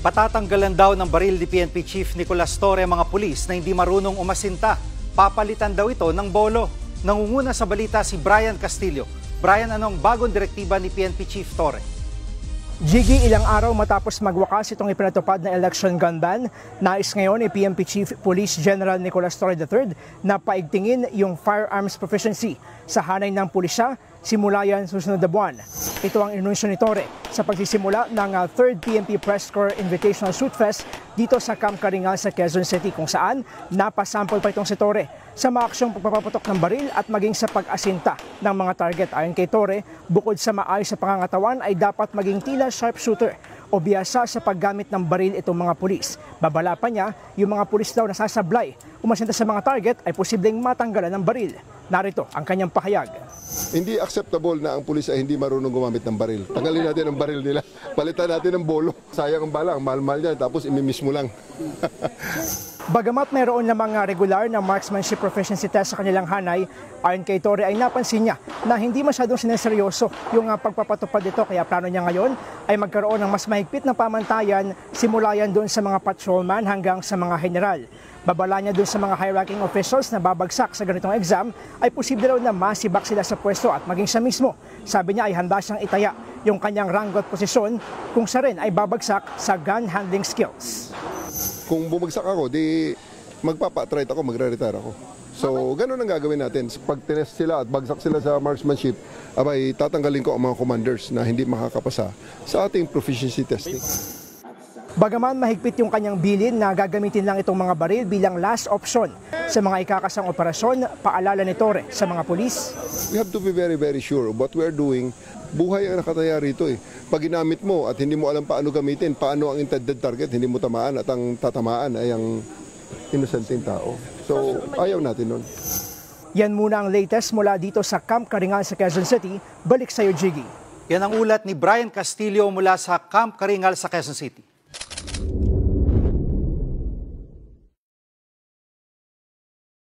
Patatanggalan daw ng baril ni PNP Chief Nicolas Torre mga pulis na hindi marunong umasinta. Papalitan daw ito ng bolo. Nangunguna sa balita si Brian Castillo. Brian, anong bagong direktiba ni PNP Chief Torre? Jiggy, ilang araw matapos magwakas itong ipinatupad na election gun ban, nais ngayon ni PNP Chief Police General Nicolas Torre III na paigtingin yung firearms proficiency sa hanay ng pulisya simula yan susunod na buwan. Ito ang inunsyo ni Torre sa pagsisimula ng 3rd PNP Press Corps Invitational Shoot Fest dito sa Camp Karingal sa Quezon City, kung saan napasample pa itong si Torre sa maaksyong pagpapaputok ng baril at maging sa pag-asinta ng mga target. Ayon kay Torre, bukod sa maayos sa pangangatawan ay dapat maging tila sharpshooter o biyasa sa paggamit ng baril itong mga pulis. Babala pa niya, yung mga pulis daw na sasablay umasinta sa mga target ay posibleng matanggalan ng baril. Narito ang kanyang pahayag. Hindi acceptable na ang pulis ay hindi marunong gumamit ng baril. Tanggalin natin ang baril nila. Palitan natin ng bolo. Sayang ang bala, ang mahal-mahal niya, tapos imimiss mo lang. Bagamat mayroon namang regular na marksmanship proficiency test sa kanilang hanay, ayon kay Torre ay napansin niya na hindi masyadong sineseryoso yung pagpapatupad dito, kaya plano niya ngayon ay magkaroon ng mas mahigpit na pamantayan simula yan doon sa mga patrolman hanggang sa mga general. Babala niya doon sa mga high-ranking officials na babagsak sa ganitong exam ay posible raw na masibak sila sa pwesto at maging siya mismo. Sabi niya ay handa siyang itaya yung kanyang ranggo at posisyon kung siya rin ay babagsak sa gun handling skills. Kung bumagsak ako, di magpapa-try ako, magre-retire ako. So, ganun ang gagawin natin. Pag tinest sila at bagsak sila sa marksmanship, abay tatanggalin ko ang mga commanders na hindi makakapasa sa ating proficiency testing. Bagaman mahigpit yung kanyang bilin na gagamitin lang itong mga baril bilang last option sa mga ikakasang operasyon, paalala ni Torre sa mga pulis. We have to be very, very sure of what we are doing. Buhay ang nakataya rito eh. Pag ginamit mo at hindi mo alam paano gamitin, paano ang intended target, hindi mo tamaan at ang tatamaan ay ang inosenteng tao. So, ayaw natin nun. Yan muna ang latest mula dito sa Camp Karingal sa Quezon City. Balik sa'yo, Jiggy. Yan ang ulat ni Brian Castillo mula sa Camp Karingal sa Quezon City.